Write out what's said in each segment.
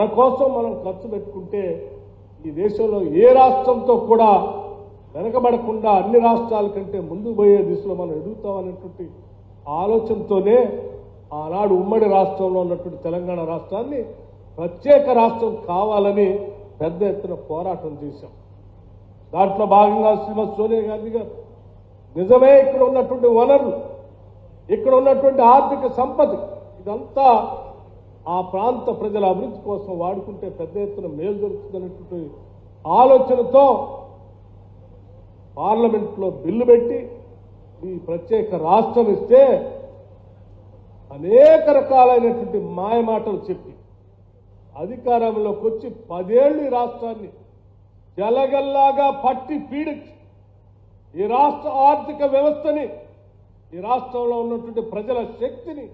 మన కోసం మనం ఖర్చు పెట్టుకుంటే ఈ దేశంలో ఏ రాష్ట్రంతో కూడా వెనకబడకుండా అన్ని రాష్ట్రాల కంటే ముందుకు పోయే దిశలో మనం ఎదుగుతామనేటువంటి ఆలోచనతోనే ఆనాడు ఉమ్మడి రాష్ట్రంలో ఉన్నటువంటి తెలంగాణ రాష్ట్రాన్ని ప్రత్యేక రాష్ట్రం కావాలని పెద్ద ఎత్తున పోరాటం చేశాం. దాంట్లో భాగంగా శ్రీమతి సోనియా గాంధీ గారు నిజమే ఇక్కడ ఉన్నటువంటి వనరులు, ఇక్కడ ఉన్నటువంటి ఆర్థిక సంపద ఇదంతా ఆ ప్రాంత ప్రజల అభివృద్ధి కోసం వాడుకుంటే పెద్ద ఎత్తున మేలు జరుగుతుందనేటువంటి ఆలోచనతో పార్లమెంట్లో బిల్లు పెట్టి ఈ ప్రత్యేక రాష్ట్రం ఇస్తే అనేక రకాలైనటువంటి మాయమాటలు చెప్పి అధికారంలోకి వచ్చి 10 ఏళ్ళు ఈ రాష్ట్రాన్ని జలగల్లాగా పట్టి పీడించి ఈ రాష్ట్ర ఆర్థిక వ్యవస్థని, ఈ రాష్ట్రంలో ఉన్నటువంటి ప్రజల శక్తిని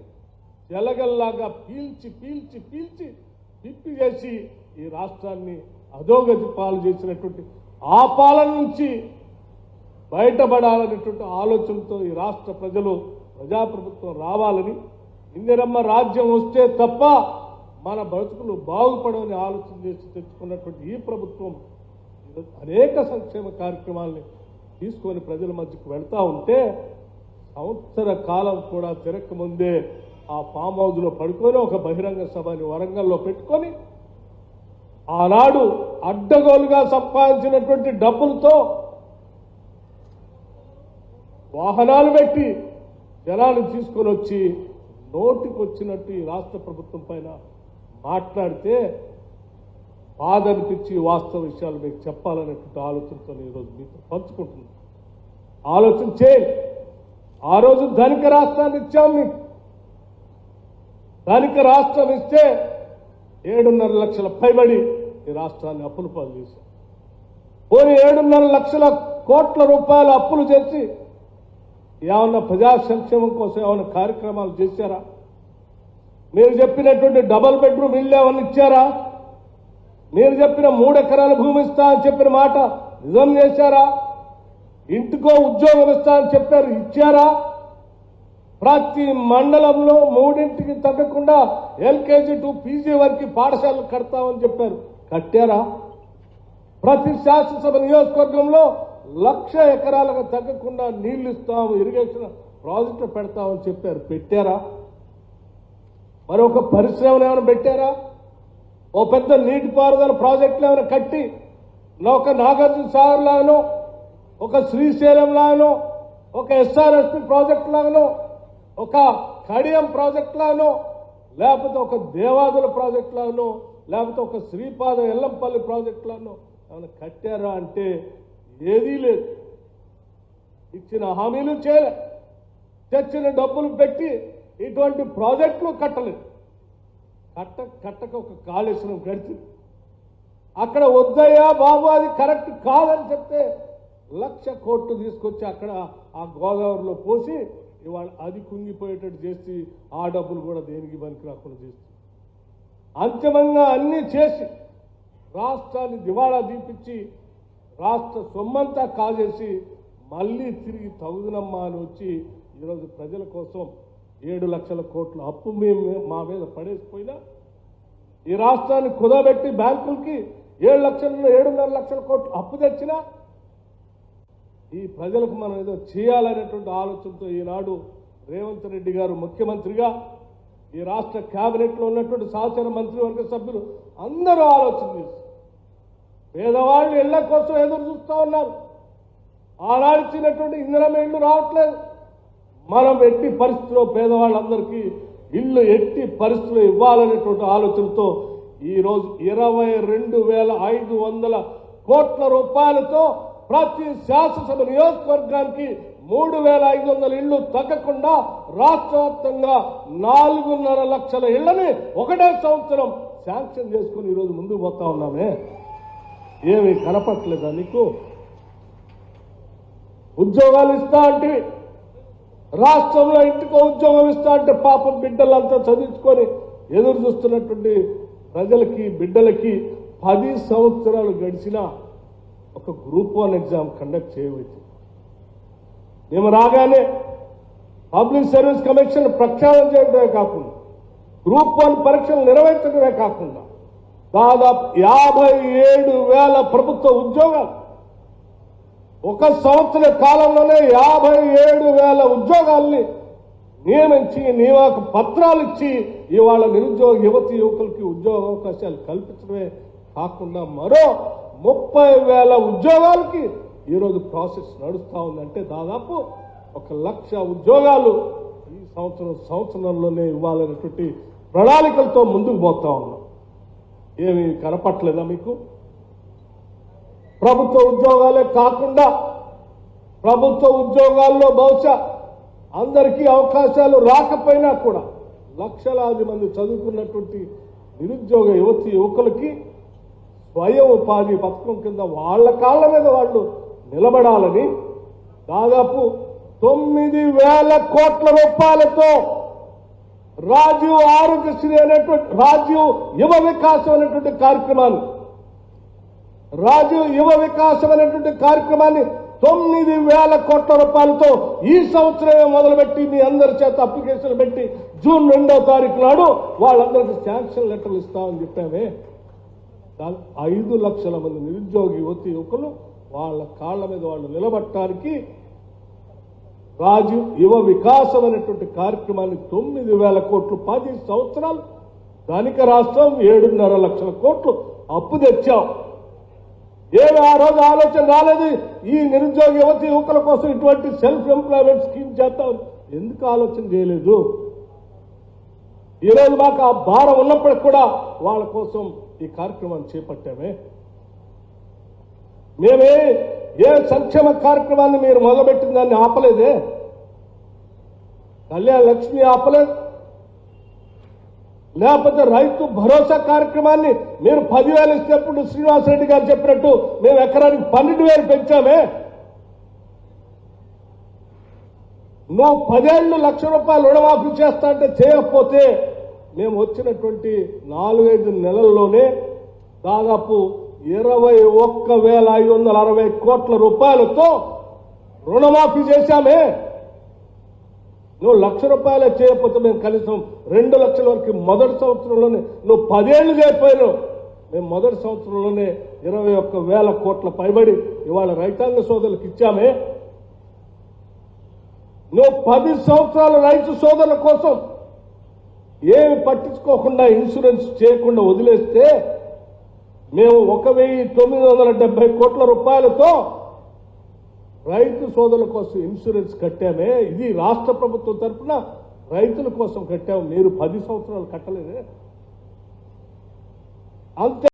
జలగల్లాగా పీల్చి పీల్చి పీల్చి పిప్పి చేసి ఈ రాష్ట్రాన్ని అధోగతి పాలు చేసినటువంటి ఆ పాలన నుంచి బయటపడాలనేటువంటి ఆలోచనతో ఈ రాష్ట్ర ప్రజలు ప్రజాప్రభుత్వం రావాలని, ఇందిరమ్మ రాజ్యం వస్తే తప్ప మన బతుకులు బాగుపడవని ఆలోచన చేసి తెచ్చుకున్నటువంటి ఈ ప్రభుత్వం అనేక సంక్షేమ కార్యక్రమాలని తీసుకొని ప్రజల మధ్యకు వెళ్తా ఉంటే సంవత్సర కాలం కూడా తిరగకముందే ఆ ఫామ్ హౌస్లో పడుకొని ఒక బహిరంగ సభని వరంగల్లో పెట్టుకొని ఆనాడు అడ్డగోలుగా సంపాదించినటువంటి డబ్బులతో వాహనాలు పెట్టి జనాన్ని తీసుకొని వచ్చి నోటికి వచ్చినట్టు ఈ రాష్ట్ర ప్రభుత్వం పైన మాట్లాడితే బాధ అనిపించి వాస్తవ విషయాలు మీకు చెప్పాలనేటువంటి ఆలోచనతో ఈరోజు మీతో పంచుకుంటున్నాను. ఆలోచన చేయండి. ఆ రోజు ధనిక రాష్ట్రాన్ని ఇచ్చాం మీకు. ధనిక రాష్ట్రం ఇస్తే 7.5 లక్షల పైబడి ఈ రాష్ట్రాన్ని అప్పుల పాలు చేశాం. పోనీ 7.5 లక్షల కోట్ల రూపాయల అప్పులు చేసి ఏమన్నా ప్రజా సంక్షేమం కోసం ఏమైనా కార్యక్రమాలు చేశారా? మీరు చెప్పినటువంటి డబుల్ బెడ్రూమ్ ఇల్లు ఏమన్నా ఇచ్చారా? మీరు చెప్పిన 3 ఎకరాల భూమి ఇస్తా అని చెప్పిన మాట నిజం చేశారా? ఇంటికో ఉద్యోగం ఇస్తా అని చెప్పారు, ఇచ్చారా? ప్రతి మండలంలో 3ంటికి తగ్గకుండా ఎల్కేజీ టు పీజీ వరకు పాఠశాలలు కడతామని చెప్పారు, కట్టారా? ప్రతి శాసనసభ నియోజకవర్గంలో 1,00,000 ఎకరాలకు తగ్గకుండా నీళ్లు ఇస్తాము, ఇరిగేషన్ ప్రాజెక్టులు పెడతామని చెప్పారు, పెట్టారా? మరొక పరిశ్రమను ఏమైనా పెట్టారా? ఓ పెద్ద నీటిపారుదల ప్రాజెక్టులు ఏమైనా కట్టి ఒక నాగార్జున సాగర్ లాగానో, ఒక శ్రీశైలం లాగానో, ఒక ఎస్ఆర్ఎస్పి ప్రాజెక్టు లాగానో, ఒక కడియం ప్రాజెక్టు లాగానో, లేకపోతే ఒక దేవాదుల ప్రాజెక్టు లాగానో, లేకపోతే ఒక శ్రీపాద ఎల్లంపల్లి ప్రాజెక్టు లాగానో ఏమైనా కట్టారా అంటే ఏదీ లేదు. ఇచ్చిన హామీలు చేయలే, తెచ్చిన డబ్బులు పెట్టి ఇటువంటి ప్రాజెక్టులు కట్టలేదు. కట్టక ఒక కాళేశ్వరం కడిచింది. అక్కడ వద్దయ్యా బాబు అది కరెక్ట్ కాదని చెప్తే 1,00,000 కోట్లు తీసుకొచ్చి అక్కడ ఆ గోదావరిలో పోసి ఇవాళ అది కుంగిపోయేటట్టు చేసి ఆ డబ్బులు కూడా దేనికి పనికి రాకుండా చేసి అంతిమంగా అన్నీ చేసి రాష్ట్రాన్ని దివాళా దీపించి రాష్ట్ర సొమ్మంతా కాజేసి మళ్ళీ తిరిగి తగుదనమ్మా అని వచ్చి ఈరోజు ప్రజల కోసం 7 లక్షల కోట్ల అప్పు మా మీద పడేసిపోయినా ఈ రాష్ట్రాన్ని కుదబెట్టి బ్యాంకులకి 7.5 లక్షల కోట్లు అప్పు తెచ్చినా ఈ ప్రజలకు మనం ఏదో చేయాలనేటువంటి ఆలోచనతో ఈనాడు రేవంత్ రెడ్డి గారు ముఖ్యమంత్రిగా ఈ రాష్ట్ర కేబినెట్లో ఉన్నటువంటి సహచర మంత్రివర్గ సభ్యులు అందరూ ఆలోచన చేసి పేదవాళ్ళు ఇళ్ల కోసం ఎదురు చూస్తూ ఉన్నారు. ఆనాడిచ్చినటువంటి ఇందిరమ్మ ఇళ్ళు రావట్లేదు. మనం ఎట్టి పరిస్థితిలో పేదవాళ్ళందరికీ ఇల్లు ఎట్టి పరిస్థితులు ఇవ్వాలనేటువంటి ఆలోచనతో ఈరోజు 22,500 కోట్ల రూపాయలతో ప్రతి శాసనసభ నియోజకవర్గానికి 3,500 ఇళ్లు తగ్గకుండా రాష్ట్ర వ్యాప్తంగా 4.5 లక్షల ఇళ్లని ఒకటే సంవత్సరం శాంక్షన్ చేసుకుని ఈరోజు ముందుకు పోతా ఉన్నామే. ఏమి కనపట్లేదా నీకు? ఉద్యోగాలు ఇస్తా అంటే రాష్ట్రంలో ఇంటికో ఉద్యోగం ఇస్తా అంటే పాపం బిడ్డలంతా చదివించుకొని ఎదురు చూస్తున్నటువంటి ప్రజలకి బిడ్డలకి 10 సంవత్సరాలు గడిచినా ఒక గ్రూప్ 1 ఎగ్జామ్ కండక్ట్ చేయవచ్చు. మేము రాగానే పబ్లిక్ సర్వీస్ కమిషన్ ప్రక్షాళన చేయడమే కాకుండా గ్రూప్ 1 పరీక్షలు నిర్వహించడమే కాకుండా దాదాపు 57,000 ప్రభుత్వ ఉద్యోగాలు ఒక సంవత్సర కాలంలోనే 57,000 ఉద్యోగాల్ని నియమించి నియామక పత్రాలు ఇచ్చి ఇవాళ నిరుద్యోగ యువతి యువకులకి ఉద్యోగ అవకాశాలు కల్పించడమే కాకుండా మరో 30,000 ఉద్యోగాలకి ఈరోజు ప్రాసెస్ నడుస్తూ ఉందంటే దాదాపు 1,00,000 ఉద్యోగాలు ఈ సంవత్సరంలోనే ఇవ్వాలనేటువంటి ప్రణాళికలతో ముందుకు పోతా ఉన్నాం. ఏమి కనపట్లేదా మీకు? ప్రభుత్వ ఉద్యోగాలే కాకుండా ప్రభుత్వ ఉద్యోగాల్లో బహుశా అందరికీ అవకాశాలు రాకపోయినా కూడా లక్షలాది మంది చదువుకున్నటువంటి నిరుద్యోగ యువతి యువకులకి స్వయం ఉపాధి పథకం కింద వాళ్ళ కాళ్ళ మీద వాళ్ళు నిలబడాలని దాదాపు 9,000 కోట్ల రూపాయలతో రాజీవ్ ఆరోగ్యశ్రీ అనేటువంటి రాజీవ్ యువ వికాసం అనేటువంటి కార్యక్రమాన్ని రాజీవ్ యువ వికాసం అనేటువంటి కార్యక్రమాన్ని 9,000 కోట్ల రూపాయలతో ఈ సంవత్సరమే మొదలుపెట్టి మీ అందరి చేత అప్లికేషన్లు పెట్టి జూన్ 2వ తారీఖు నాడు వాళ్ళందరికీ శాంక్షన్ లెటర్లు ఇస్తామని చెప్పామే. 5 లక్షల మంది నిరుద్యోగ యువతి యువకులు వాళ్ళ కాళ్ల మీద వాళ్ళు నిలబట్టడానికి రాజీవ్ యువ వికాసం అనేటువంటి కార్యక్రమాన్ని 9,000 కోట్లు 10 సంవత్సరాలు ధనిక రాష్ట్రం 7.5 లక్షల కోట్లు అప్పు తెచ్చాం. ఏమి ఆ రోజు ఆలోచన రాలేదు? ఈ నిరుద్యోగ యువతి యువకుల కోసం ఇటువంటి సెల్ఫ్ ఎంప్లాయ్మెంట్ స్కీమ్ చేద్దాం ఎందుకు ఆలోచన చేయలేదు? ఈరోజు మాకు ఆ భారం ఉన్నప్పటికి కూడా వాళ్ళ కోసం ఈ కార్యక్రమాన్ని చేపట్టామే. మేమే ఏ సంక్షేమ కార్యక్రమాన్ని మీరు మొదలుపెట్టిన దాన్ని ఆపలేదే. కళ్యాణ లక్ష్మి ఆపలేదు, లేకపోతే రైతు భరోసా కార్యక్రమాన్ని మీరు 10,000 ఇచ్చినప్పుడు శ్రీనివాసరెడ్డి గారు చెప్పినట్టు మేము ఎకరానికి 12,000 పెంచామే. నువ్వు 10 లక్ష రూపాయలు రుణమాఫీ చేస్తా అంటే చేయకపోతే మేము వచ్చినటువంటి 4-5 నెలల్లోనే దాదాపు 21,560 కోట్ల రూపాయలతో రుణమాఫీ చేశామే. నువ్వు 1,00,000 రూపాయలు చేయకపోతే మేము కనీసం 2 లక్షల వరకు మొదటి సంవత్సరంలోనే నువ్వు 10 ఏళ్ళు చేయకపోయినావు. మేము మొదటి సంవత్సరంలోనే 21,000 కోట్ల పైబడి ఇవాళ రైతాంగ సోదరులకు ఇచ్చామే. నువ్వు 10 సంవత్సరాలు రైతు సోదరుల కోసం ఏమి పట్టించుకోకుండా ఇన్సూరెన్స్ చేయకుండా వదిలేస్తే మేము 1,970 కోట్ల రూపాయలతో రైతు సోదరుల కోసం ఇన్సూరెన్స్ కట్టామే. ఇది రాష్ట్ర ప్రభుత్వం తరఫున రైతుల కోసం కట్టాము. మీరు 10 సంవత్సరాలు కట్టలేదే. అంతే.